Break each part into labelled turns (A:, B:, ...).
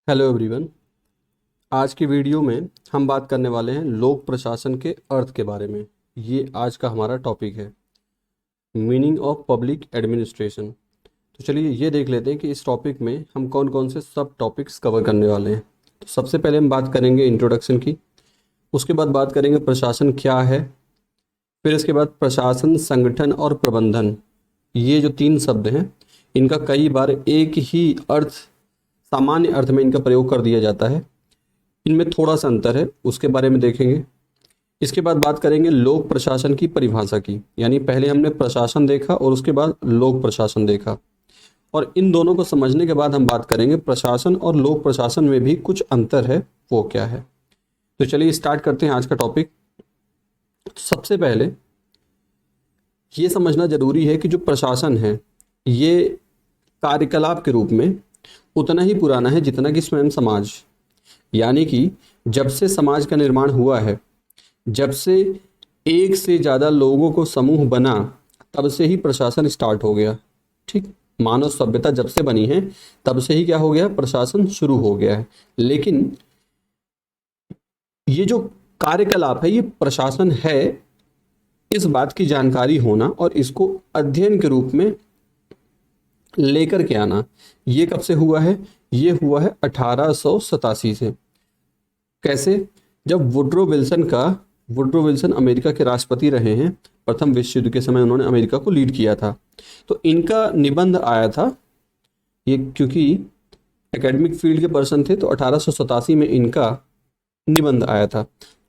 A: Hello everyone. आज की video में हम बात करने वाले हैं लोक प्रशासन के अर्थ के बारे में। ये आज का हमारा टॉपिक है, मीनिंग ऑफ पब्लिक एडमिनिस्ट्रेशन। तो चलिए ये देख लेते हैं कि इस टॉपिक में हम कौन कौन से सब टॉपिक्स कवर करने वाले हैं। तो सबसे पहले हम बात करेंगे इंट्रोडक्शन की, उसके बाद बात करेंगे प्रशासन क्या है, फिर इसके बाद प्रशासन, संगठन और प्रबंधन। ये जो तीन शब्द हैं इनका कई बार एक ही अर्थ, सामान्य अर्थ में इनका प्रयोग कर दिया जाता है। इनमें थोड़ा सा अंतर है, उसके बारे में देखेंगे। इसके बाद बात करेंगे लोक प्रशासन की परिभाषा की, यानी पहले हमने प्रशासन देखा और उसके बाद लोक प्रशासन देखा, और इन दोनों को समझने के बाद हम बात करेंगे प्रशासन और लोक प्रशासन में भी कुछ अंतर है, वो क्या है। तो चलिए स्टार्ट करते हैं आज का टॉपिक। सबसे पहले ये समझना जरूरी है कि जो प्रशासन है ये कार्यकलाप के रूप में उतना ही पुराना है जितना कि स्वयं समाज। यानी कि जब से समाज का निर्माण हुआ है, जब से एक से ज़्यादा लोगों को समूह बना, तब से ही प्रशासन स्टार्ट हो गया। ठीक, मानव सभ्यता जब से बनी है तब से ही क्या हो गया, प्रशासन शुरू हो गया है। लेकिन ये जो कार्यकलाप है ये प्रशासन है, इस बात की जानकारी होना और इसको अध्ययन के रूप में लेकर के आना, ये कब से हुआ है? ये हुआ है 1887 से। कैसे? जब वुड्रो विल्सन अमेरिका के राष्ट्रपति रहे हैं, प्रथम विश्व युद्ध के समय उन्होंने अमेरिका को लीड किया था, तो इनका निबंध आया था। ये क्योंकि एकेडमिक फील्ड के पर्सन थे तो 1887 में इनका निबंध आया था,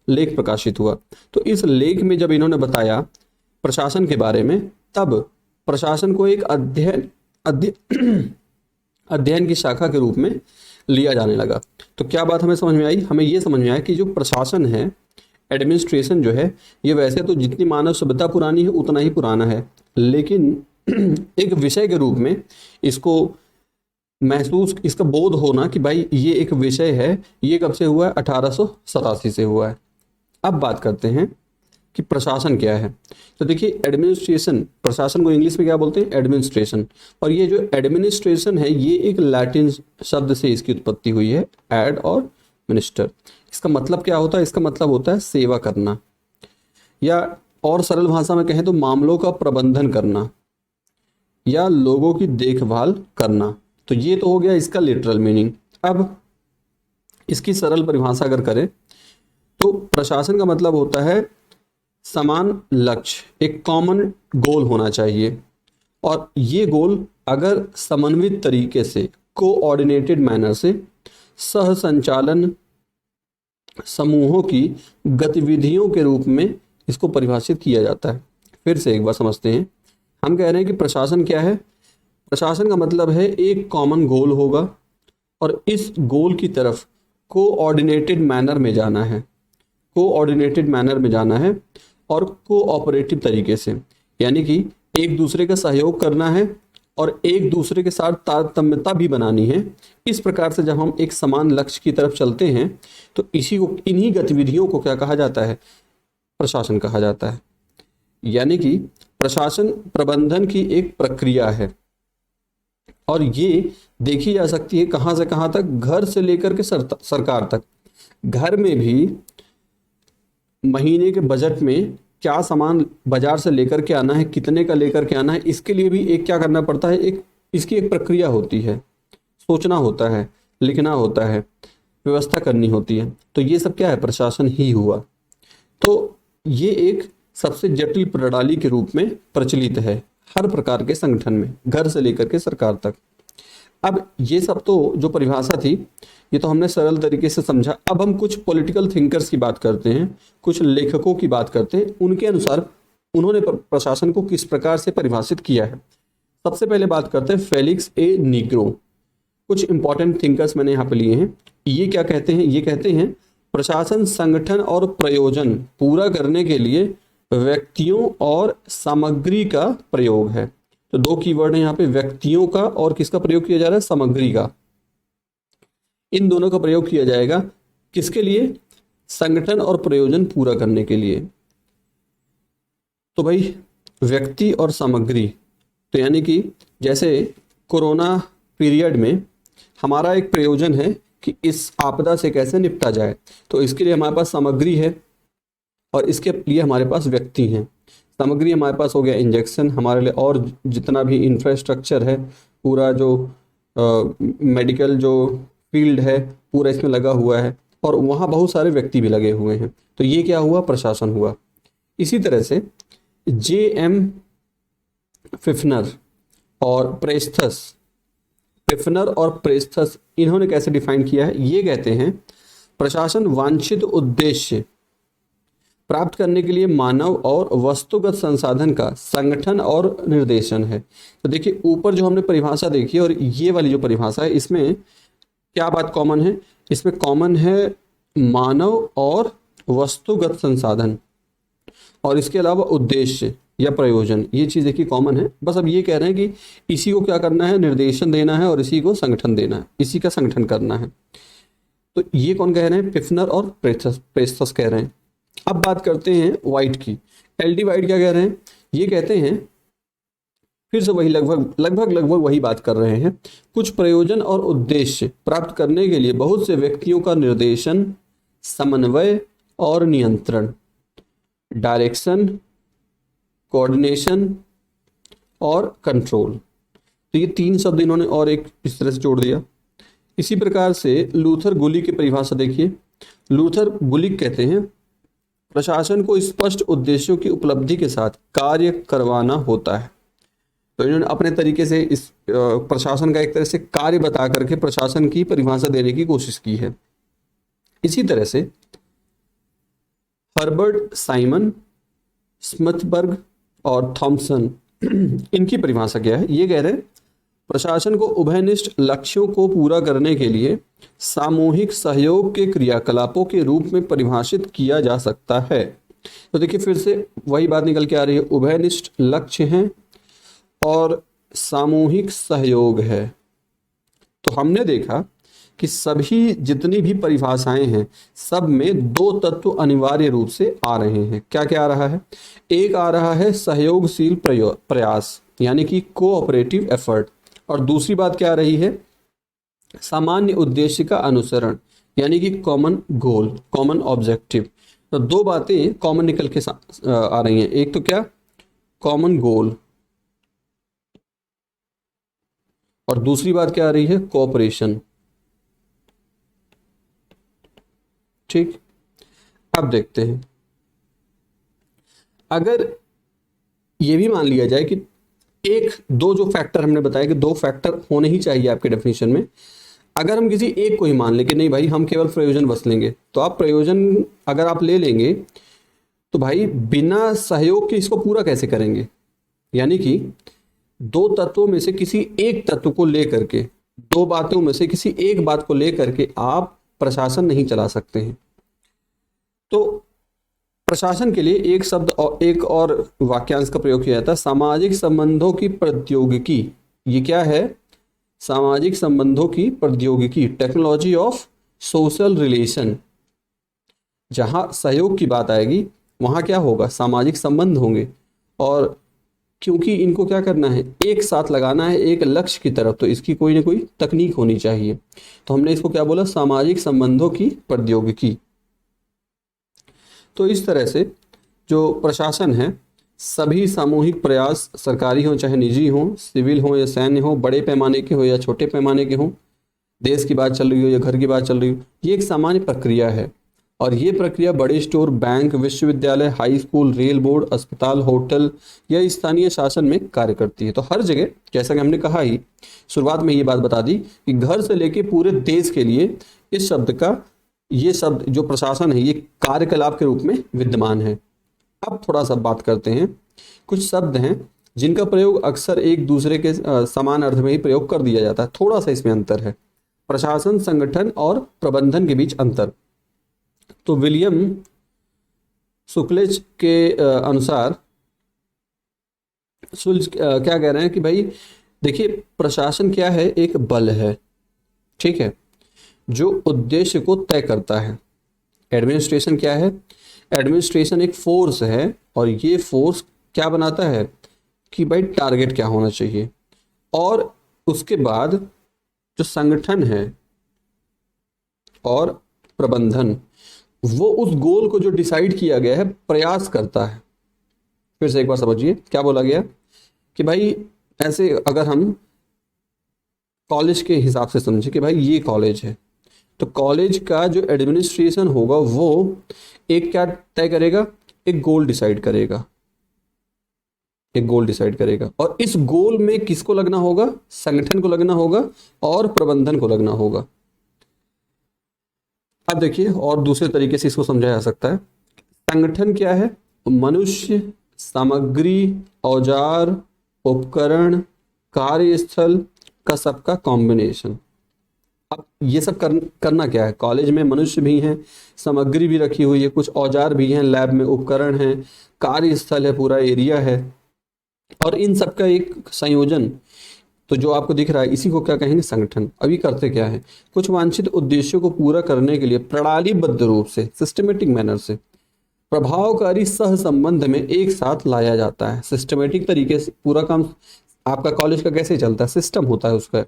A: लेख प्रकाशित हुआ। तो इस लेख में जब इन्होंने बताया प्रशासन के बारे में, तब प्रशासन को एक अध्ययन की शाखा के रूप में लिया जाने लगा। तो क्या बात हमें समझ में आई? हमें ये समझ में आया कि जो प्रशासन है, एडमिनिस्ट्रेशन जो है, ये वैसे तो जितनी मानव सभ्यता पुरानी है उतना ही पुराना है, लेकिन एक विषय के रूप में इसको इसका बोध होना कि भाई ये एक विषय है, ये कब से हुआ है? 1887 से हुआ है। अब बात करते हैं कि प्रशासन क्या है। तो देखिए, एडमिनिस्ट्रेशन, प्रशासन को इंग्लिश में क्या बोलते हैं? एडमिनिस्ट्रेशन। और ये जो एडमिनिस्ट्रेशन है ये एक लैटिन शब्द से इसकी उत्पत्ति हुई है, एड और मिनिस्टर। इसका मतलब क्या होता है? इसका मतलब होता है सेवा करना, या और सरल भाषा में कहें तो मामलों का प्रबंधन करना या लोगों की देखभाल करना। तो ये तो हो गया इसका लिटरल मीनिंग। अब इसकी सरल परिभाषा अगर करें तो प्रशासन का मतलब होता है समान लक्ष्य, एक कॉमन गोल होना चाहिए, और ये गोल अगर समन्वित तरीके से, कोऑर्डिनेटेड मैनर से, सह संचालन समूहों की गतिविधियों के रूप में इसको परिभाषित किया जाता है। फिर से एक बार समझते हैं। हम कह रहे हैं कि प्रशासन क्या है? प्रशासन का मतलब है एक कॉमन गोल होगा और इस गोल की तरफ कोऑर्डिनेटेड मैनर में जाना है, कोऑर्डिनेटेड मैनर में जाना है और कोऑपरेटिव तरीके से, यानी कि एक दूसरे का सहयोग करना है और एक दूसरे के साथ तारतम्यता भी बनानी है। इस प्रकार से जब हम एक समान लक्ष्य की तरफ चलते हैं तो इन्हीं गतिविधियों को क्या कहा जाता है? प्रशासन कहा जाता है। यानी कि प्रशासन प्रबंधन की एक प्रक्रिया है और ये देखी जा सकती है कहाँ से कहाँ तक? घर से लेकर के सरकार तक। घर में भी महीने के बजट में क्या सामान बाजार से लेकर के आना है, कितने का लेकर के आना है, इसके लिए भी एक क्या करना पड़ता है? इसकी एक प्रक्रिया होती है, सोचना होता है, लिखना होता है, व्यवस्था करनी होती है। तो ये सब क्या है? प्रशासन ही हुआ। तो ये एक सबसे जटिल प्रणाली के रूप में प्रचलित है हर प्रकार के संगठन में, घर से लेकर के सरकार तक। अब ये सब तो जो परिभाषा थी ये तो हमने सरल तरीके से समझा। अब हम कुछ पॉलिटिकल थिंकर्स की बात करते हैं, कुछ लेखकों की बात करते हैं, उनके अनुसार उन्होंने प्रशासन को किस प्रकार से परिभाषित किया है। सबसे पहले बात करते हैं फेलिक्स ए नीग्रो। कुछ इंपॉर्टेंट थिंकर्स मैंने यहाँ पे लिए हैं। ये क्या कहते हैं? ये कहते हैं प्रशासन संगठन और प्रयोजन पूरा करने के लिए व्यक्तियों और सामग्री का प्रयोग है। तो दो कीवर्ड है यहाँ पे, व्यक्तियों का और किसका प्रयोग किया जा रहा है? सामग्री का। इन दोनों का प्रयोग किया जाएगा किसके लिए? संगठन और प्रयोजन पूरा करने के लिए। तो भाई व्यक्ति और सामग्री, तो यानी कि जैसे कोरोना पीरियड में हमारा एक प्रयोजन है कि इस आपदा से कैसे निपटा जाए। तो इसके लिए हमारे पास सामग्री है और इसके लिए हमारे पास व्यक्ति हैं। सामग्री हमारे पास हो गया इंजेक्शन, हमारे लिए और जितना भी इंफ्रास्ट्रक्चर है, पूरा जो मेडिकल जो फील्ड है पूरा इसमें लगा हुआ है, और वहाँ बहुत सारे व्यक्ति भी लगे हुए हैं। तो ये क्या हुआ, प्रशासन हुआ। इसी तरह से J.M. फिफ्नर और प्रेस्थस इन्होंने कैसे डिफाइन किया है, ये कहते हैं प्रशासन वांछित उद्देश्य प्राप्त करने के लिए मानव और वस्तुगत संसाधन का संगठन और निर्देशन है। तो देखिए ऊपर जो हमने परिभाषा देखी और ये वाली जो परिभाषा है, इसमें क्या बात कॉमन है, इसमें कॉमन है मानव और वस्तुगत संसाधन, और इसके अलावा उद्देश्य या प्रयोजन, ये चीज़ देखिए कॉमन है। बस अब ये कह रहे हैं कि इसी को क्या करना है, निर्देशन देना है, और इसी को संगठन देना है, इसी का संगठन करना है। तो ये कौन कह रहे हैं, पिफनर और प्रेस्थस कह रहे हैं। अब बात करते हैं वाइट की। एल डी वाइट क्या कह रहे हैं, ये कहते हैं फिर से वही लगभग वही बात कर रहे हैं। कुछ प्रयोजन और उद्देश्य प्राप्त करने के लिए बहुत से व्यक्तियों का निर्देशन, समन्वय और नियंत्रण, डायरेक्शन, कोऑर्डिनेशन और कंट्रोल। तो ये 3 शब्द इन्होंने और एक इस तरह से जोड़ दिया। इसी प्रकार से लूथर गुलिक की परिभाषा देखिए। लूथर गुलिक कहते हैं प्रशासन को स्पष्ट उद्देश्यों की उपलब्धि के साथ कार्य करवाना होता है। तो इन्होंने अपने तरीके से इस प्रशासन का एक तरह से कार्य बता करके प्रशासन की परिभाषा देने की कोशिश की है। इसी तरह से हर्बर्ट साइमन, स्मिथबर्ग और थॉमसन इनकी परिभाषा क्या है, ये कह रहे हैं प्रशासन को उभयनिष्ठ लक्ष्यों को पूरा करने के लिए सामूहिक सहयोग के क्रियाकलापों के रूप में परिभाषित किया जा सकता है। तो देखिए फिर से वही बात निकल के आ रही है, उभयनिष्ठ लक्ष्य हैं और सामूहिक सहयोग है। तो हमने देखा कि सभी जितनी भी परिभाषाएं हैं सब में 2 तत्व अनिवार्य रूप से आ रहे हैं। क्या क्या आ रहा है, एक आ रहा है सहयोगशील प्रयास यानी कि कोऑपरेटिव एफर्ट, और दूसरी बात क्या आ रही है, सामान्य उद्देश्य का अनुसरण यानी कि कॉमन गोल, कॉमन ऑब्जेक्टिव। तो 2 बातें कॉमन निकल के आ रही हैं। एक तो क्या, कॉमन गोल, और दूसरी बात क्या आ रही है, कोऑपरेशन। ठीक, अब देखते हैं, अगर ये भी मान लिया जाए कि एक दो जो फैक्टर हमने बताया कि 2 फैक्टर होने ही चाहिए आपके डेफिनेशन में, अगर हम किसी एक को ही मान लें कि नहीं भाई हम केवल प्रयोजन बस लेंगे, तो आप प्रयोजन अगर आप ले लेंगे तो भाई बिना सहयोग के इसको पूरा कैसे करेंगे। यानी कि 2 तत्वों में से किसी एक तत्व को लेकर के, 2 बातों में से किसी एक बात को लेकर के आप प्रशासन नहीं चला सकते हैं। तो प्रशासन के लिए एक शब्द और एक और वाक्यांश का प्रयोग किया जाता है, सामाजिक संबंधों की प्रौद्योगिकी। ये क्या है, सामाजिक संबंधों की प्रौद्योगिकी, टेक्नोलॉजी ऑफ सोशल रिलेशन। जहां सहयोग की बात आएगी वहां क्या होगा, सामाजिक संबंध होंगे, और क्योंकि इनको क्या करना है, एक साथ लगाना है एक लक्ष्य की तरफ, तो इसकी कोई ना कोई तकनीक होनी चाहिए। तो हमने इसको क्या बोला, सामाजिक संबंधों की प्रौद्योगिकी। तो इस तरह से जो प्रशासन है, सभी सामूहिक प्रयास, सरकारी हो चाहे निजी हो, सिविल हो या सैन्य हो, बड़े पैमाने के हो या छोटे पैमाने के हो, देश की बात चल रही हो या घर की बात चल रही हो, ये एक सामान्य प्रक्रिया है। और ये प्रक्रिया बड़े स्टोर, बैंक, विश्वविद्यालय, हाई स्कूल, रेल बोर्ड, अस्पताल, होटल या स्थानीय शासन में कार्य करती है। तो हर जगह, जैसा कि हमने कहा ही शुरुआत में ये बात बता दी कि घर से लेके पूरे देश के लिए इस शब्द का, ये शब्द जो प्रशासन है ये कार्यकलाप के रूप में विद्यमान है। अब थोड़ा सा बात करते हैं, कुछ शब्द हैं जिनका प्रयोग अक्सर एक दूसरे के समान अर्थ में ही प्रयोग कर दिया जाता है, थोड़ा सा इसमें अंतर है। प्रशासन, संगठन और प्रबंधन के बीच अंतर। तो विलियम सुक्लेज के अनुसार क्या कह रहे हैं कि भाई देखिए प्रशासन क्या है, एक बल है, ठीक है, जो उद्देश्य को तय करता है। एडमिनिस्ट्रेशन क्या है, एडमिनिस्ट्रेशन एक फोर्स है, और ये फोर्स क्या बनाता है कि भाई टारगेट क्या होना चाहिए। और उसके बाद जो संगठन है और प्रबंधन वो उस गोल को जो डिसाइड किया गया है प्रयास करता है। फिर से एक बार समझिए क्या बोला गया कि भाई ऐसे अगर हम कॉलेज के हिसाब से समझे कि भाई ये कॉलेज है, तो कॉलेज का जो एडमिनिस्ट्रेशन होगा वो एक क्या तय करेगा, एक गोल डिसाइड करेगा, एक गोल डिसाइड करेगा। और इस गोल में किसको लगना होगा, संगठन को लगना होगा और प्रबंधन को लगना होगा। अब देखिए और दूसरे तरीके से इसको समझा जा सकता है। संगठन क्या है, मनुष्य, सामग्री, औजार, उपकरण, कार्यस्थल का सबका कॉम्बिनेशन। अब ये सब करना क्या है, कॉलेज में मनुष्य भी हैं, सामग्री भी रखी हुई है, कुछ औजार भी हैं, लैब में उपकरण हैं, कार्यस्थल है, पूरा एरिया है, और इन सब का एक संयोजन, तो जो आपको दिख रहा है इसी को क्या कहेंगे, संगठन। अभी करते क्या है, कुछ वांछित उद्देश्यों को पूरा करने के लिए प्रणालीबद्ध रूप से, सिस्टमेटिक मैनर से प्रभावकारी सह संबंध में एक साथ लाया जाता है। सिस्टमेटिक तरीके से पूरा काम आपका कॉलेज का कैसे चलता है, सिस्टम होता है उसका।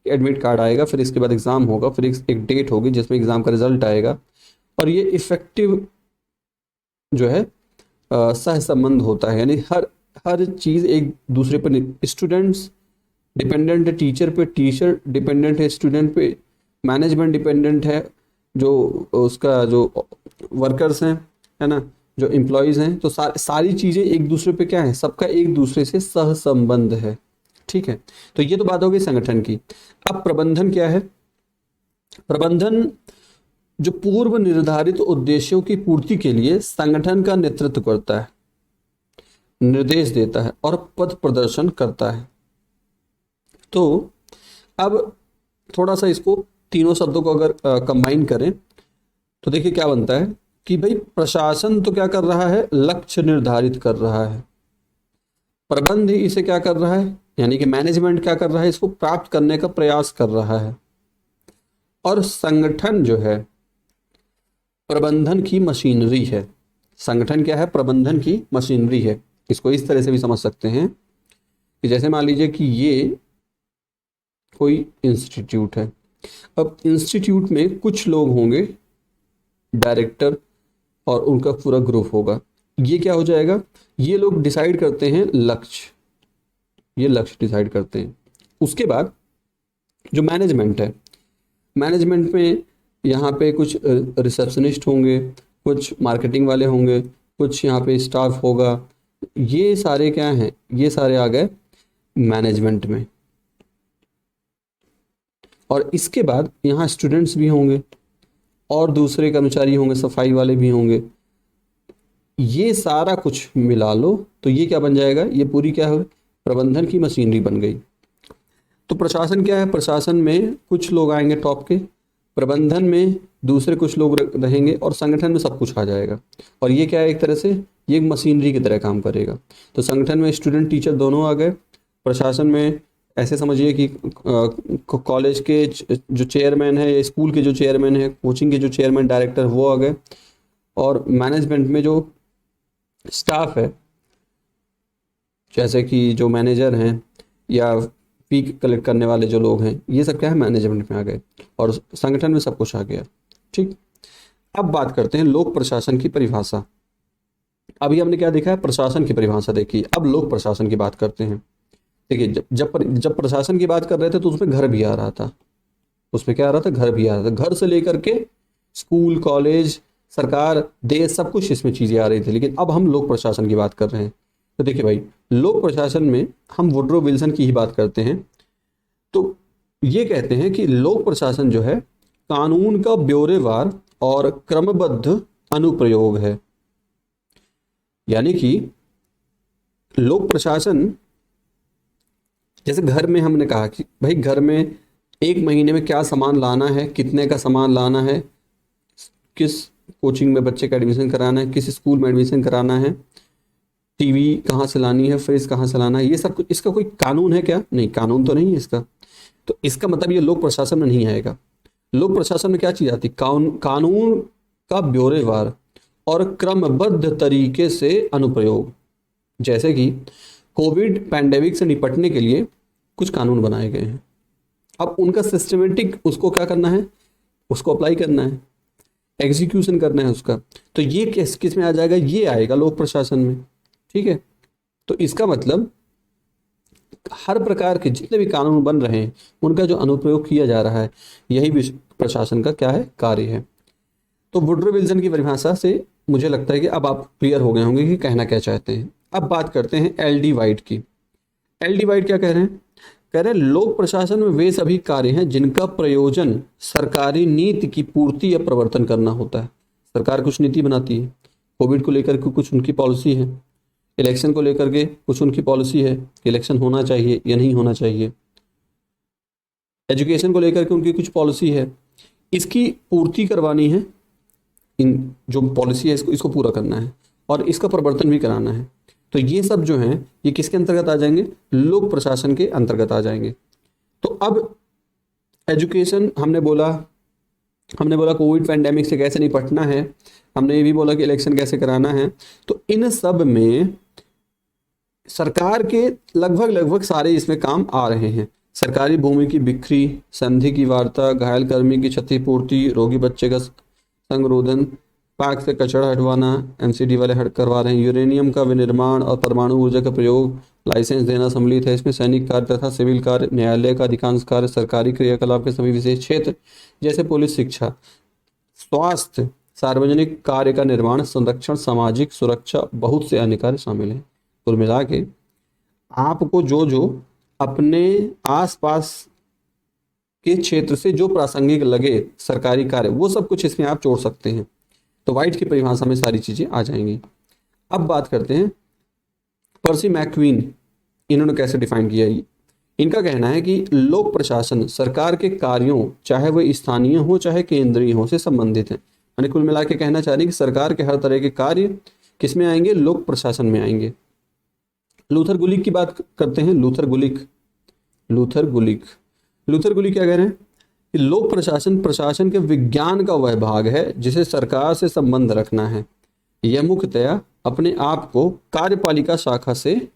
A: एडमिट कार्ड आएगा, फिर इसके बाद एग्जाम होगा, फिर एक डेट होगी जिसमें एग्जाम का रिजल्ट आएगा, और ये इफेक्टिव जो है सह संबंध होता है। यानी हर चीज़ एक दूसरे पर, स्टूडेंट्स डिपेंडेंट है टीचर पे, टीचर डिपेंडेंट है स्टूडेंट पे, मैनेजमेंट डिपेंडेंट है जो उसका जो वर्कर्स हैं, है ना, जो एम्प्लॉयज़ हैं। तो सारी चीज़ें एक दूसरे पे क्या है, सबका एक दूसरे से सह संबंध है। ठीक है, तो ये तो बात हो गई संगठन की। अब प्रबंधन क्या है, प्रबंधन जो पूर्व निर्धारित उद्देश्यों की पूर्ति के लिए संगठन का नेतृत्व करता है, निर्देश देता है और पथ प्रदर्शन करता है। तो अब थोड़ा सा इसको तीनों शब्दों को अगर कंबाइन करें तो देखिए क्या बनता है कि भाई प्रशासन तो क्या कर रहा है, लक्ष्य निर्धारित कर रहा है। प्रबंध इसे क्या कर रहा है, यानी कि मैनेजमेंट क्या कर रहा है, इसको प्राप्त करने का प्रयास कर रहा है। और संगठन जो है प्रबंधन की मशीनरी है। संगठन क्या है, प्रबंधन की मशीनरी है। इसको इस तरह से भी समझ सकते हैं कि जैसे मान लीजिए कि ये कोई इंस्टीट्यूट है। अब इंस्टीट्यूट में कुछ लोग होंगे, डायरेक्टर और उनका पूरा ग्रुप होगा। ये क्या हो जाएगा, ये लोग डिसाइड करते हैं लक्ष्य, ये लक्ष्य डिसाइड करते हैं। उसके बाद जो मैनेजमेंट है, मैनेजमेंट में यहाँ पे कुछ रिसेप्शनिस्ट होंगे, कुछ मार्केटिंग वाले होंगे, कुछ यहाँ पे स्टाफ होगा। ये सारे क्या हैं, ये सारे आ गए मैनेजमेंट में। और इसके बाद यहाँ स्टूडेंट्स भी होंगे और दूसरे कर्मचारी होंगे, सफाई वाले भी होंगे। ये सारा कुछ मिला लो तो ये क्या बन जाएगा, ये पूरी क्या है, प्रबंधन की मशीनरी बन गई। तो प्रशासन क्या है, प्रशासन में कुछ लोग आएंगे टॉप के, प्रबंधन में दूसरे कुछ लोग रहेंगे और संगठन में सब कुछ आ जाएगा। और ये क्या है, एक तरह से ये एक मशीनरी की तरह काम करेगा। तो संगठन में स्टूडेंट टीचर दोनों आ गए, प्रशासन में ऐसे समझिए कि कॉलेज के जो चेयरमैन है या स्कूल के जो चेयरमैन है, कोचिंग के जो चेयरमैन डायरेक्टर वो आ गए, और मैनेजमेंट में जो स्टाफ है जैसे कि जो मैनेजर हैं या फी कलेक्ट करने वाले जो लोग हैं, ये सब क्या है, मैनेजमेंट में आ गए, और संगठन में सब कुछ आ गया। ठीक, अब बात करते हैं लोक प्रशासन की परिभाषा। अभी हमने क्या देखा है, प्रशासन की परिभाषा देखी, अब लोक प्रशासन की बात करते हैं। देखिए जब प्रशासन की बात कर रहे थे तो उसमें घर भी आ रहा था, उसमें क्या आ रहा था, घर भी आ रहा था। घर से लेकर के स्कूल, कॉलेज, सरकार, देश, सब कुछ इसमें चीज़ें आ रही थी। लेकिन अब हम लोक प्रशासन की बात कर रहे हैं। तो देखिए भाई, लोक प्रशासन में हम वुड्रो विल्सन की ही बात करते हैं। तो ये कहते हैं कि लोक प्रशासन जो है कानून का ब्यौरेवार और क्रमबद्ध अनुप्रयोग है। यानी कि लोक प्रशासन, जैसे घर में हमने कहा कि भाई घर में एक महीने में क्या सामान लाना है, कितने का सामान लाना है, किस कोचिंग में बच्चे का एडमिशन कराना है, किस स्कूल में एडमिशन कराना है, टीवी कहाँ से लानी है, फ्रिज कहाँ से लाना है, ये सब कुछ, इसका कोई कानून है क्या, नहीं, कानून तो नहीं है इसका। तो इसका मतलब ये लोक प्रशासन में नहीं आएगा। लोक प्रशासन में क्या चीज़ आती, कानून का ब्यौरेवार और क्रमबद्ध तरीके से अनुप्रयोग। जैसे कि कोविड पैंडेमिक से निपटने के लिए कुछ कानून बनाए गए हैं, अब उनका सिस्टमेटिक उसको क्या करना है, उसको अप्लाई करना है, एग्जीक्यूशन करना है उसका। तो ये किस किस में आ जाएगा, ये आएगा लोक प्रशासन में। ठीक है, तो इसका मतलब हर प्रकार के जितने भी कानून बन रहे हैं उनका जो अनुप्रयोग किया जा रहा है, यही भी प्रशासन का क्या है, कार्य है। तो वुड्रो विल्सन की परिभाषा से मुझे लगता है कि अब आप क्लियर हो गए होंगे कि कहना क्या चाहते हैं। अब बात करते हैं एल डी वाइट की। एल डी वाइट क्या कह रहे हैं, कह रहे हैं लोक प्रशासन में वे सभी कार्य हैं जिनका प्रयोजन सरकारी नीति की पूर्ति या प्रवर्तन करना होता है। सरकार कुछ नीति बनाती है, कोविड को लेकर के कुछ उनकी पॉलिसी है, इलेक्शन को लेकर के कुछ उनकी पॉलिसी है कि इलेक्शन होना चाहिए या नहीं होना चाहिए, एजुकेशन को लेकर के उनकी कुछ पॉलिसी है, इसकी पूर्ति करवानी है, इन जो पॉलिसी है इसको पूरा करना है और इसका प्रवर्तन भी कराना है। तो ये सब जो हैं ये किसके अंतर्गत आ जाएंगे, लोक प्रशासन के अंतर्गत आ जाएंगे। तो अब एजुकेशन हमने बोला कोविड पैंडेमिक से कैसे निपटना है, हमने ये भी बोला कि इलेक्शन कैसे कराना है। तो इन सब में सरकार के लगभग सारे इसमें काम आ रहे हैं। सरकारी भूमि की बिक्री, संधि की वार्ता, घायल कर्मी की क्षतिपूर्ति, रोगी बच्चे का संरोधन, पाक से कचरा हटवाना, एमसीडी वाले हट करवा रहे हैं, यूरेनियम का विनिर्माण और परमाणु ऊर्जा का प्रयोग, लाइसेंस देना सम्मिलित है इसमें। सैनिक कार्य तथा सिविल कार्य, न्यायालय का अधिकांश कार्य, सरकारी क्रियाकलाप के सभी विशेष क्षेत्र जैसे पुलिस, शिक्षा, स्वास्थ्य, सार्वजनिक कार्य का निर्माण, संरक्षण, सामाजिक सुरक्षा, बहुत से अन्य कार्य शामिल हैं। कुल मिला के आपको जो जो अपने आसपास के क्षेत्र से जो प्रासंगिक लगे सरकारी कार्य, वो सब कुछ इसमें आप जोड़ सकते हैं। तो वाइट की परिभाषा में सारी चीजें आ जाएंगी। अब बात करते हैं पर्सी मैक्वीन, इन्होंने कैसे डिफाइन किया है। इनका कहना है कि लोक प्रशासन सरकार के कार्यों, चाहे वह स्थानीय हो चाहे केंद्रीय हो, से संबंधित है। यानी कुल मिला के कहना चाह रहे हैं कि सरकार के हर तरह के कार्य किस में आएंगे, लोक प्रशासन में आएंगे। लूथर गुलिक की बात करते हैं। लूथर गुलिक क्या कह रहे हैं कि लोक प्रशासन प्रशासन के विज्ञान का वह भाग है जिसे सरकार से संबंध रखना है। यह मुख्यतया अपने आप को कार्यपालिका शाखा से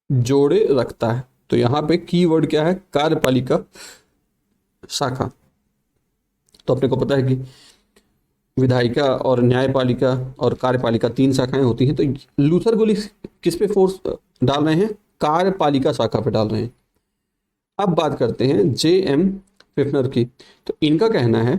A: जोड़े रखता है। तो यहाँ पे कीवर्ड क्या है, कार्यपालिका शाखा। तो अपने को पता है कि विधायिका और न्यायपालिका और कार्यपालिका 3 शाखाएं होती हैं। तो लूथर गुलिक किस पे फोर्स डाल रहे हैं, कार्यपालिका शाखा पे डाल रहे हैं। अब बात करते हैं जे.एम. फिफ्नर की। तो इनका कहना है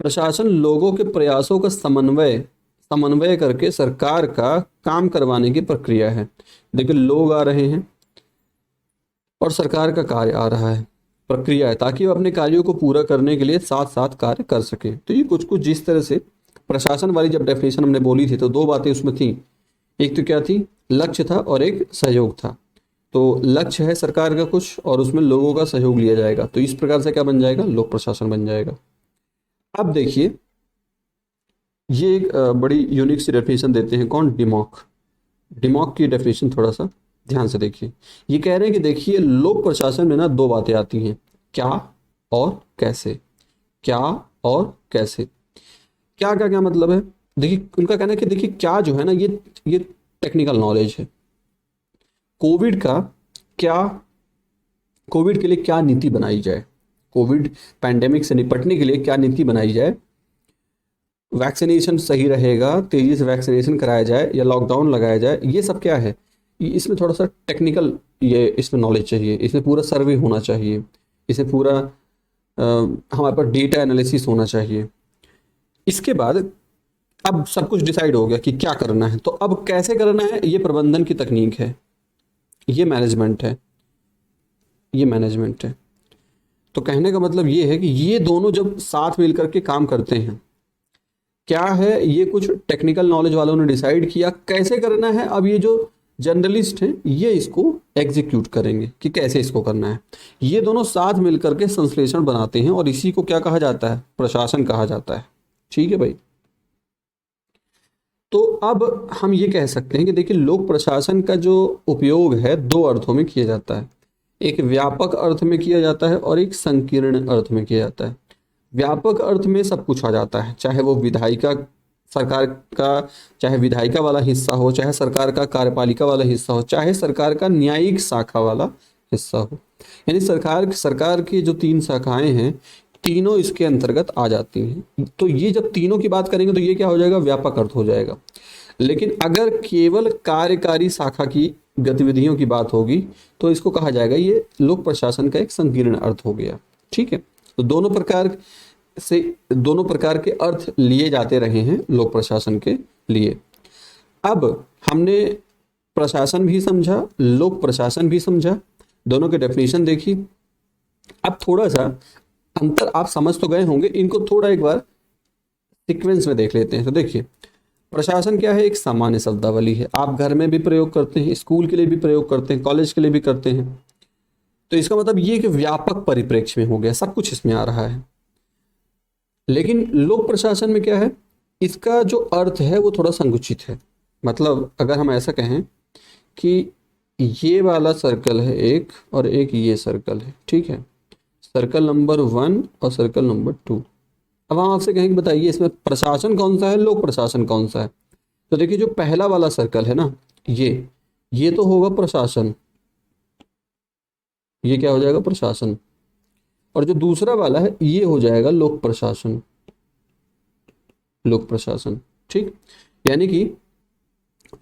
A: प्रशासन लोगों के प्रयासों का समन्वय करके सरकार का काम करवाने की प्रक्रिया है। देखिए, लोग आ रहे हैं और सरकार का कार्य आ रहा है, प्रक्रिया है, ताकि वो अपने कार्यों को पूरा करने के लिए साथ साथ कार्य कर सके। तो ये कुछ जिस तरह से प्रशासन वाली जब डेफिनेशन हमने बोली थी तो 2 बातें उसमें थी। एक तो क्या थी, लक्ष्य था और एक सहयोग था। तो लक्ष्य है सरकार का कुछ और उसमें लोगों का सहयोग लिया जाएगा। तो इस प्रकार से क्या बन जाएगा, लोक प्रशासन बन जाएगा। अब देखिए, ये एक बड़ी यूनिक सी डेफिनेशन देते हैं, कौन, डिमॉक की डेफिनेशन थोड़ा सा ध्यान से देखिए। ये कह रहे हैं कि देखिए, लोक प्रशासन में ना 2 बातें आती हैं, क्या और कैसे। क्या और कैसे, क्या क्या क्या मतलब है। देखिए, उनका कहना है कि देखिए क्या जो है ना, ये टेक्निकल नॉलेज है। कोविड के लिए क्या नीति बनाई जाए, कोविड पैंडेमिक से निपटने के लिए क्या नीति बनाई जाए, वैक्सीनेशन सही रहेगा, तेजी से वैक्सीनेशन कराया जाए या लॉकडाउन लगाया जाए, ये सब क्या है, इसमें थोड़ा सा टेक्निकल ये इसमें नॉलेज चाहिए, इसमें पूरा सर्वे होना चाहिए, इसमें पूरा हमारे पास डेटा एनालिसिस होना चाहिए। इसके बाद अब सब कुछ डिसाइड हो गया कि क्या करना है, तो अब कैसे करना है, ये प्रबंधन की तकनीक है, ये मैनेजमेंट है। तो कहने का मतलब ये है कि ये दोनों जब साथ मिलकर के काम करते हैं, क्या है, ये कुछ टेक्निकल नॉलेज वालों ने डिसाइड किया कैसे करना है। अब ये जो जर्नलिस्ट हैं ये इसको एग्जीक्यूट करेंगे कि कैसे इसको करना है। ये दोनों साथ मिलकर के संश्लेषण बनाते हैं और इसी को क्या कहा जाता है, प्रशासन कहा जाता है। ठीक है भाई। तो अब हम ये कह सकते हैं कि देखिए, लोक प्रशासन का जो उपयोग है 2 अर्थों में किया जाता है। एक व्यापक अर्थ में किया जाता है और एक संकीर्ण अर्थ में किया जाता है। व्यापक अर्थ में सब कुछ आ जाता है, चाहे वो सरकार का चाहे विधायिका वाला हिस्सा हो, चाहे सरकार का कार्यपालिका वाला हिस्सा हो, चाहे सरकार का न्यायिक शाखा वाला हिस्सा हो। यानी सरकार सरकार की जो 3 शाखाएं हैं, तीनों इसके अंतर्गत आ जाती हैं। तो ये जब तीनों की बात करेंगे तो ये क्या हो जाएगा, व्यापक अर्थ हो जाएगा। लेकिन अगर केवल कार्यकारी शाखा की गतिविधियों की बात होगी तो इसको कहा जाएगा ये लोक प्रशासन का एक संकीर्ण अर्थ हो गया। ठीक है, तो दोनों प्रकार के अर्थ लिए जाते रहे हैं लोक प्रशासन के लिए। अब हमने प्रशासन भी समझा, लोक प्रशासन भी समझा, दोनों के डेफिनेशन देखी। अब थोड़ा सा अंतर आप समझ तो गए होंगे, इनको थोड़ा एक बार सीक्वेंस में देख लेते हैं। तो देखिए, प्रशासन क्या है, एक सामान्य शब्दावली है, आप घर में भी प्रयोग करते हैं, स्कूल के लिए भी प्रयोग करते हैं, कॉलेज के लिए भी करते हैं। तो इसका मतलब ये कि व्यापक परिप्रेक्ष्य में हो गया, सब कुछ इसमें आ रहा है। लेकिन लोक प्रशासन में क्या है, इसका जो अर्थ है वो थोड़ा संकुचित है। मतलब अगर हम ऐसा कहें कि ये वाला सर्कल है एक और एक ये सर्कल है, ठीक है, सर्कल नंबर 1 और सर्कल नंबर 2। अब हम आपसे कहेंगे बताइए इसमें प्रशासन कौन सा है, लोक प्रशासन कौन सा है। तो देखिए जो पहला वाला सर्कल है ना, ये तो होगा प्रशासन, ये क्या हो जाएगा, प्रशासन। और जो दूसरा वाला है ये हो जाएगा लोक प्रशासन, लोक प्रशासन। ठीक, यानी कि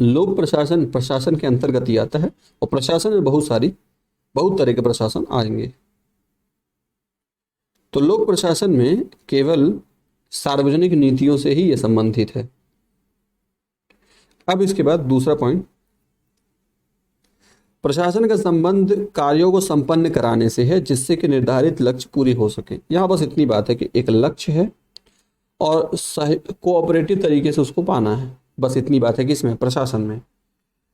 A: लोक प्रशासन प्रशासन के अंतर्गत ही आता है, और प्रशासन में बहुत तरह के प्रशासन आएंगे। तो लोक प्रशासन में केवल सार्वजनिक नीतियों से ही यह संबंधित है। अब इसके बाद दूसरा पॉइंट, प्रशासन का संबंध कार्यों को संपन्न कराने से है जिससे कि निर्धारित लक्ष्य पूरी हो सके। यहां बस इतनी बात है कि एक लक्ष्य है और कोऑपरेटिव तरीके से उसको पाना है, बस इतनी बात है कि इसमें प्रशासन में।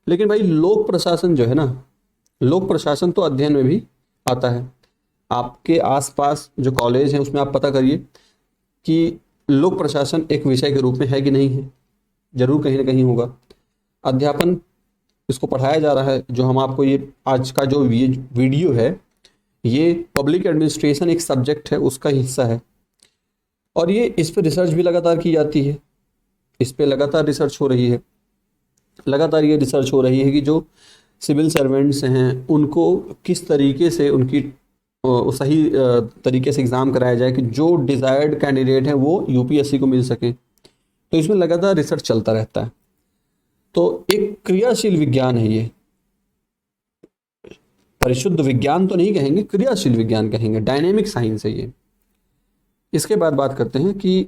A: लेकिन भाई लोक प्रशासन जो है ना, लोक प्रशासन तो अध्ययन में भी आता है। आपके आसपास जो कॉलेज है उसमें आप पता करिए कि लोक प्रशासन एक विषय के रूप में है कि नहीं है, जरूर कहीं ना कहीं होगा। अध्यापन इसको पढ़ाया जा रहा है। जो हम आपको ये आज का जो ये वीडियो है, ये पब्लिक एडमिनिस्ट्रेशन एक सब्जेक्ट है, उसका हिस्सा है। और ये इस पर रिसर्च भी लगातार की जाती है, इस पर लगातार रिसर्च हो रही है। लगातार ये रिसर्च हो रही है कि जो सिविल सर्वेंट्स हैं उनको किस तरीके से उनकी सही तरीके से एग्ज़ाम कराया जाए कि जो डिज़ायर्ड कैंडिडेट हैं वो यूपीएससी को मिल सके। तो इसमें लगातार रिसर्च चलता रहता है। तो एक क्रियाशील विज्ञान है ये, परिशुद्ध विज्ञान तो नहीं कहेंगे, क्रियाशील विज्ञान कहेंगे, डायनेमिक साइंस है ये। इसके बाद बात करते हैं कि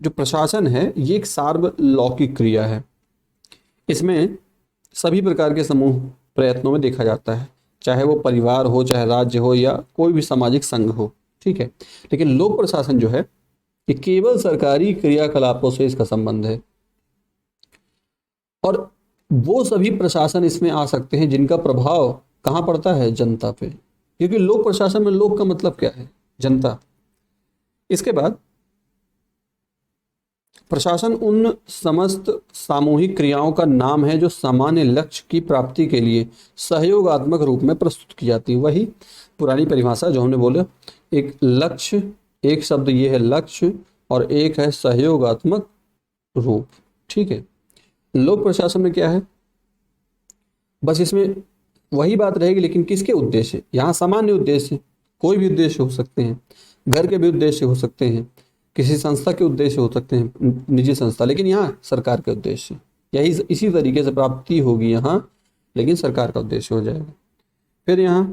A: जो प्रशासन है ये एक सार्वलौकिक क्रिया है। इसमें सभी प्रकार के समूह प्रयत्नों में देखा जाता है, चाहे वो परिवार हो, चाहे राज्य हो, या कोई भी सामाजिक संघ हो। ठीक है, लेकिन लोक प्रशासन जो है ये केवल सरकारी क्रियाकलापों से इसका संबंध है। और वो सभी प्रशासन इसमें आ सकते हैं जिनका प्रभाव कहाँ पड़ता है, जनता पे, क्योंकि लोक प्रशासन में लोक का मतलब क्या है, जनता। इसके बाद प्रशासन उन समस्त सामूहिक क्रियाओं का नाम है जो सामान्य लक्ष्य की प्राप्ति के लिए सहयोगात्मक रूप में प्रस्तुत की जाती है। वही पुरानी परिभाषा जो हमने बोला, एक लक्ष्य, एक शब्द ये है लक्ष्य, और एक है सहयोगात्मक रूप। ठीक है, लोक प्रशासन में क्या है, बस इसमें वही बात रहेगी, लेकिन किसके उद्देश्य, यहाँ सामान्य उद्देश्य, कोई भी उद्देश्य हो सकते हैं, घर के भी उद्देश्य हो सकते हैं, किसी संस्था के उद्देश्य हो सकते हैं, निजी संस्था, लेकिन यहाँ सरकार के उद्देश्य, यही इसी तरीके से प्राप्ति होगी यहाँ, लेकिन सरकार का उद्देश्य हो जाएगा। फिर यहाँ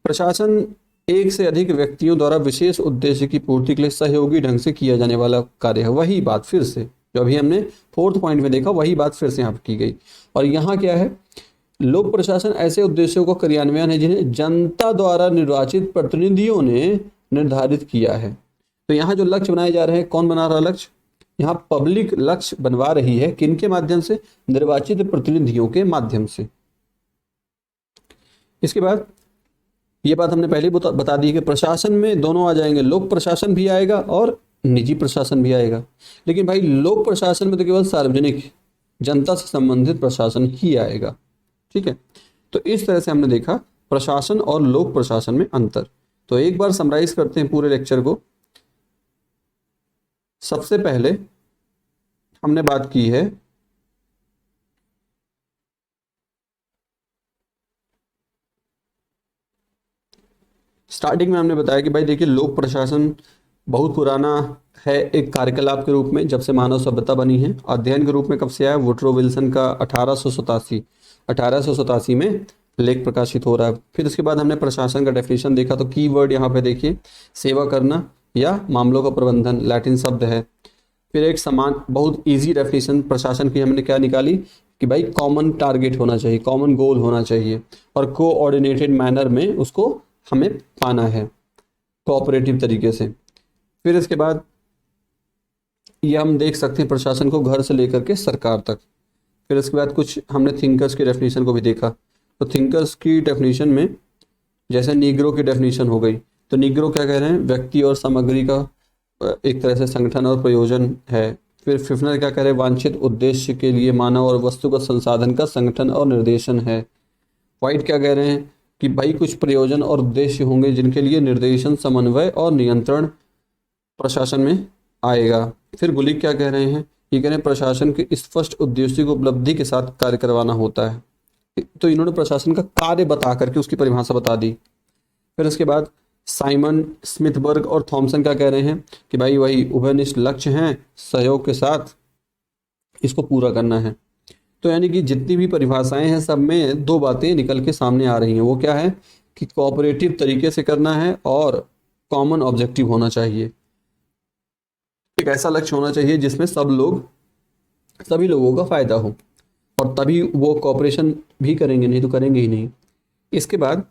A: प्रशासन एक से अधिक व्यक्तियों द्वारा विशेष उद्देश्य की पूर्ति के लिए सहयोगी ढंग से किया जाने वाला कार्य है। वही बात फिर से जो अभी हमने 4th पॉइंट में देखा, वही बात फिर से यहाँ पर की गई। और यहाँ क्या है, लोक प्रशासन ऐसे उद्देश्यों का क्रियान्वयन है जिन्हें जनता द्वारा निर्वाचित प्रतिनिधियों ने निर्धारित किया है। तो यहाँ जो लक्ष्य बनाए जा रहे हैं, कौन बना रहा लक्ष्य, यहाँ पब्लिक लक्ष्य बनवा रही है, किनके माध्यम से, निर्वाचित प्रतिनिधियों के माध्यम से। इसके बाद ये बात हमने पहले बता दी कि प्रशासन में दोनों आ जाएंगे, लोक प्रशासन भी आएगा और निजी प्रशासन भी आएगा। लेकिन भाई लोक प्रशासन में तो केवल सार्वजनिक जनता से संबंधित प्रशासन ही आएगा। ठीक है, तो इस तरह से हमने देखा प्रशासन और लोक प्रशासन में अंतर। तो एक बार समराइज करते हैं पूरे लेक्चर को। सबसे पहले हमने बात की है स्टार्टिंग में हमने बताया कि भाई देखिए लोक प्रशासन बहुत पुराना है एक कार्यकलाप के रूप में, जब से मानव सभ्यता बनी है। अध्ययन के रूप में कब से आया? वुडरो विल्सन का 1887 में लेख प्रकाशित हो रहा है। फिर उसके बाद हमने प्रशासन का डेफिनेशन देखा, तो कीवर्ड यहाँ पे देखिए, सेवा करना या मामलों का प्रबंधन, लैटिन शब्द है। फिर एक समान बहुत इजी डेफिनेशन प्रशासन की हमने क्या निकाली कि भाई कॉमन टारगेट होना चाहिए, कॉमन गोल होना चाहिए, और कोऑर्डिनेटेड मैनर में उसको हमें पाना है, कोऑपरेटिव तरीके से। फिर इसके बाद ये हम देख सकते हैं प्रशासन को घर से लेकर के सरकार तक। फिर इसके बाद कुछ हमने थिंकर्स की डेफिनेशन को भी देखा। तो थिंकर्स की डेफिनेशन में जैसे नीग्रो की डेफिनेशन हो गई, तो नीग्रो क्या कह रहे हैं? व्यक्ति और सामग्री का एक तरह से संगठन और प्रयोजन है। फिर फिफ्नर क्या कह रहे हैं? वांछित उद्देश्य के लिए मानव और वस्तुगत संसाधन का संगठन और निर्देशन है। वाइट क्या कह रहे हैं कि भाई कुछ प्रयोजन और उद्देश्य होंगे जिनके लिए निर्देशन, समन्वय और नियंत्रण प्रशासन में आएगा। फिर गुलिक क्या कह रहे हैं? ये कह रहे हैं प्रशासन के स्पष्ट उद्देश्य को उपलब्धि के साथ कार्य करवाना होता है। तो इन्होंने प्रशासन का कार्य बता करके उसकी परिभाषा बता दी। फिर उसके बाद साइमन, स्मिथबर्ग और थॉमसन क्या कह रहे हैं कि भाई वही उभयनिष्ठ लक्ष्य हैं, सहयोग के साथ इसको पूरा करना है। तो यानी कि जितनी भी परिभाषाएं हैं सब में दो बातें निकल के सामने आ रही हैं। वो क्या है कि कोऑपरेटिव तरीके से करना है और कॉमन ऑब्जेक्टिव होना चाहिए। एक ऐसा लक्ष्य होना चाहिए जिसमें सभी लोगों का फायदा हो, और तभी वो कोऑपरेशन भी करेंगे, नहीं तो करेंगे ही नहीं। इसके बाद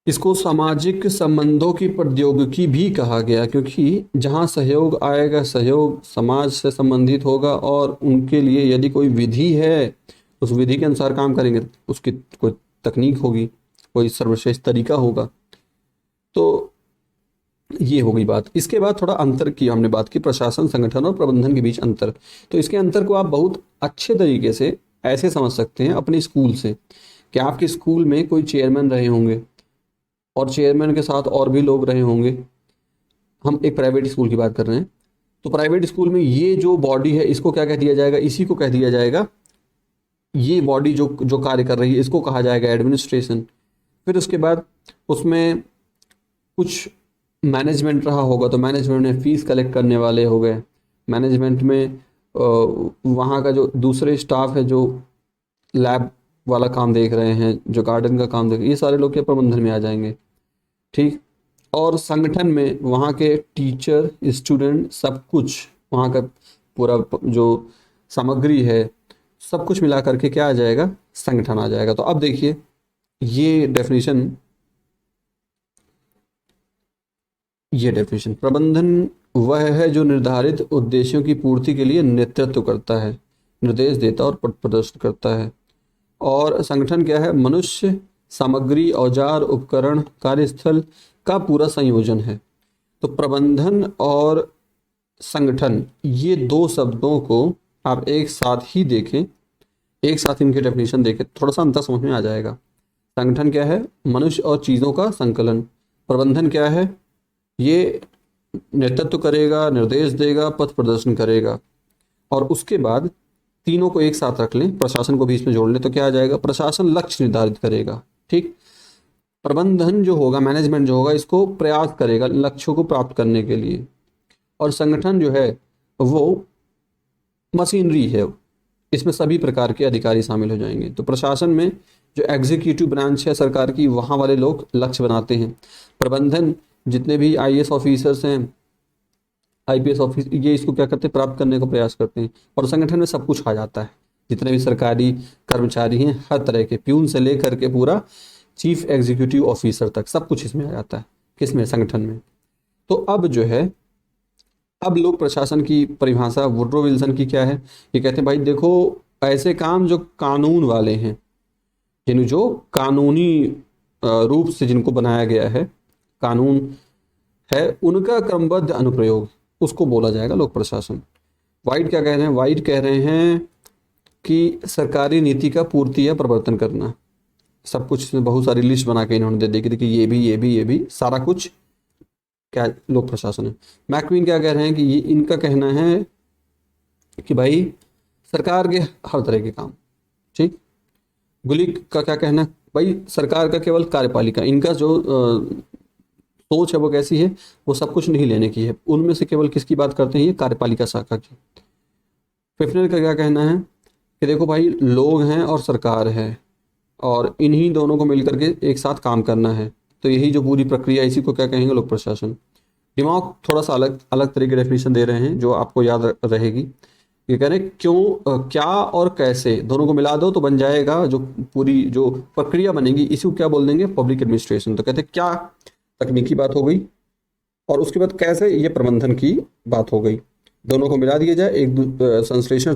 A: इसको सामाजिक संबंधों की प्रौद्योगिकी भी कहा गया, क्योंकि जहाँ सहयोग आएगा, सहयोग समाज से संबंधित होगा, और उनके लिए यदि कोई विधि है उस विधि के अनुसार काम करेंगे, उसकी कोई तकनीक होगी, कोई सर्वश्रेष्ठ तरीका होगा। तो ये हो गई बात। इसके बाद थोड़ा अंतर की हमने बात की, प्रशासन, संगठन और प्रबंधन के बीच अंतर। तो इसके अंतर को आप बहुत अच्छे तरीके से ऐसे समझ सकते हैं अपने स्कूल से, कि आपके स्कूल में कोई चेयरमैन रहे होंगे और चेयरमैन के साथ और भी लोग रहे होंगे। हम एक प्राइवेट स्कूल की बात कर रहे हैं, तो प्राइवेट स्कूल में ये जो बॉडी है इसको क्या कह दिया जाएगा? इसी को कह दिया जाएगा, ये बॉडी जो जो कार्य कर रही है इसको कहा जाएगा एडमिनिस्ट्रेशन। फिर उसके बाद उसमें कुछ मैनेजमेंट रहा होगा, तो मैनेजमेंट में फीस कलेक्ट करने वाले हो गए, मैनेजमेंट में वहाँ का जो दूसरे स्टाफ है जो लैब वाला काम देख रहे हैं, जो गार्डन का काम देख रहे हैं, ये सारे लोग के प्रबंधन में आ जाएंगे। ठीक। और संगठन में वहाँ के टीचर, स्टूडेंट, सब कुछ वहाँ का पूरा जो सामग्री है सब कुछ मिला करके क्या आ जाएगा? संगठन आ जाएगा। तो अब देखिए ये डेफिनेशन, प्रबंधन वह है जो निर्धारित उद्देश्यों की पूर्ति के लिए नेतृत्व करता है, निर्देश देता और पथ प्रदर्शन करता है। और संगठन क्या है? मनुष्य, सामग्री, औजार, उपकरण, कार्यस्थल का पूरा संयोजन है। तो प्रबंधन और संगठन, ये दो शब्दों को आप एक साथ ही देखें, एक साथ इनकी डेफिनेशन देखें, थोड़ा सा अंतर समझ में आ जाएगा। संगठन क्या है? मनुष्य और चीज़ों का संकलन। प्रबंधन क्या है? ये नेतृत्व करेगा, निर्देश देगा, पथ प्रदर्शन करेगा। और उसके बाद तीनों को एक साथ रख लें, प्रशासन को भी इसमें जोड़ लें, तो क्या आ जाएगा? प्रशासन लक्ष्य निर्धारित करेगा। ठीक। प्रबंधन जो होगा, मैनेजमेंट जो होगा, इसको प्रयास करेगा लक्ष्यों को प्राप्त करने के लिए। और संगठन जो है वो मशीनरी है, इसमें सभी प्रकार के अधिकारी शामिल हो जाएंगे। तो प्रशासन में जो एग्जीक्यूटिव ब्रांच है सरकार की, वहाँ वाले लोग लक्ष्य बनाते हैं। प्रबंधन, जितने भी आईएएस ऑफिसर्स हैं, आईपीएस ऑफिसर, ये इसको क्या करते हैं? प्राप्त करने का प्रयास करते हैं। और संगठन में सब कुछ आ जाता है, जितने भी सरकारी कर्मचारी हैं, हर तरह के, प्यून से लेकर के पूरा चीफ एग्जीक्यूटिव ऑफिसर तक, सब कुछ इसमें आ जाता है। किसमें? संगठन में। तो अब जो है, अब लोग प्रशासन की परिभाषा वुडरो विल्सन की क्या है? ये कहते हैं भाई देखो, ऐसे काम जो कानून वाले हैं, जिन जो कानूनी रूप से जिनको बनाया गया है, कानून है, उनका क्रमबद्ध अनुप्रयोग, उसको बोला जाएगा लोक प्रशासन। वाइट क्या कह रहे हैं? वाइट कह रहे हैं कि सरकारी नीति का पूर्ति या प्रवर्तन करना। सब कुछ इसमें बहुत सारी लिस्ट बना के इन्होंने दे दी कि देखिए ये भी सारा कुछ क्या लोक प्रशासन है। मैक्वीन क्या कह रहे हैं कि ये इनका कहना है कि भाई सरकार के हर तरह के काम। ठीक। गुलिक का क्या कहना है? भाई सरकार का केवल कार्यपालिका, इनका जो सोच है वो कैसी है, वो सब कुछ नहीं लेने की है, उनमें से केवल किसकी बात करते हैं, ये कार्यपालिका शाखा की। फिफ्थनर का क्या कहना है कि देखो भाई, लोग हैं और सरकार है, और इन्हीं दोनों को मिलकर के एक साथ काम करना है, तो यही जो पूरी प्रक्रिया है, इसी को क्या कहेंगे, लोक प्रशासन। दिमाग थोड़ा सा अलग अलग तरह की डेफिनेशन दे रहे हैं जो आपको याद रहेगी। ये कह रहे हैं क्यों, क्या और कैसे दोनों को मिला दो तो बन जाएगा, जो पूरी जो प्रक्रिया बनेगी इसी को क्या बोल देंगे, पब्लिक एडमिनिस्ट्रेशन। तो कहते हैं क्या, तकनीकी बात हो गई, और उसके बाद कैसे, ये प्रबंधन की बात हो गई। दोनों को मिला दिया जाए एक संश्लेषण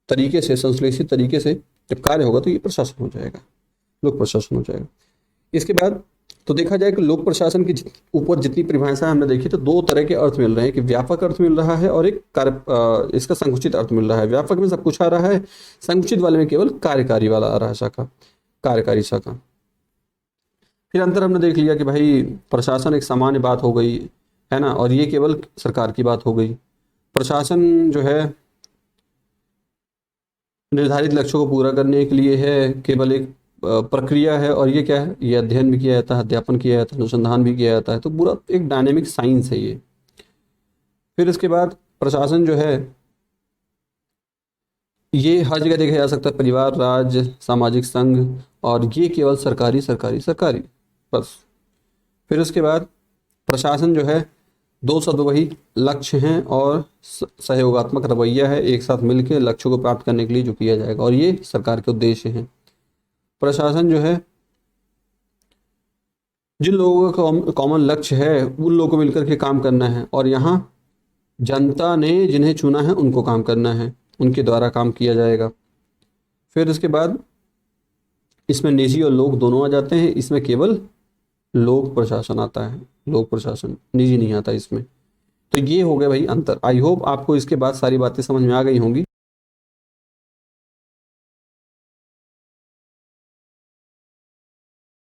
A: तरीके से, संश्लेषित तरीके से जब कार्य होगा तो ये प्रशासन हो जाएगा, लोक प्रशासन हो जाएगा। इसके बाद तो देखा जाए कि लोक प्रशासन के ऊपर जितनी परिभाषाएं हमने देखी तो दो तरह के अर्थ मिल रहे हैं, कि व्यापक अर्थ मिल रहा है और एक कार्य इसका संकुचित अर्थ मिल रहा है। व्यापक में सब कुछ आ रहा है, संकुचित वाले में केवल कार्यकारी वाला आ रहा है, शाखा, कार्यकारी शाखा। फिर अंतर हमने देख लिया कि भाई प्रशासन एक सामान्य बात हो गई है ना, और ये केवल सरकार की बात हो गई। प्रशासन जो है निर्धारित लक्ष्यों को पूरा करने के लिए है, केवल एक प्रक्रिया है, और ये क्या है, ये अध्ययन भी किया जाता है, अध्यापन किया जाता है, अनुसंधान भी किया जाता है, तो पूरा एक डायनेमिक साइंस है ये। फिर इसके बाद प्रशासन जो है ये हर जगह देखा जा सकता है, परिवार, राज्य, सामाजिक संघ, और ये केवल सरकारी सरकारी सरकारी, बस। फिर उसके बाद प्रशासन जो है दो शब्द वही, लक्ष्य हैं और सहयोगात्मक रवैया है, एक साथ मिलकर लक्ष्यों को प्राप्त करने के लिए जो किया जाएगा, और ये सरकार के उद्देश्य हैं। प्रशासन जो है जिन लोगों का कॉमन लक्ष्य है उन लोगों को मिलकर के काम करना है, और यहाँ जनता ने जिन्हें चुना है उनको काम करना है, उनके द्वारा काम किया जाएगा। फिर उसके बाद इसमें निजी और लोक दोनों आ जाते हैं, इसमें केवल लोक प्रशासन आता है, लोक प्रशासन, निजी नहीं आता इसमें। तो ये हो गया भाई अंतर। आई होप आपको इसके बाद सारी बातें समझ में आ गई होंगी।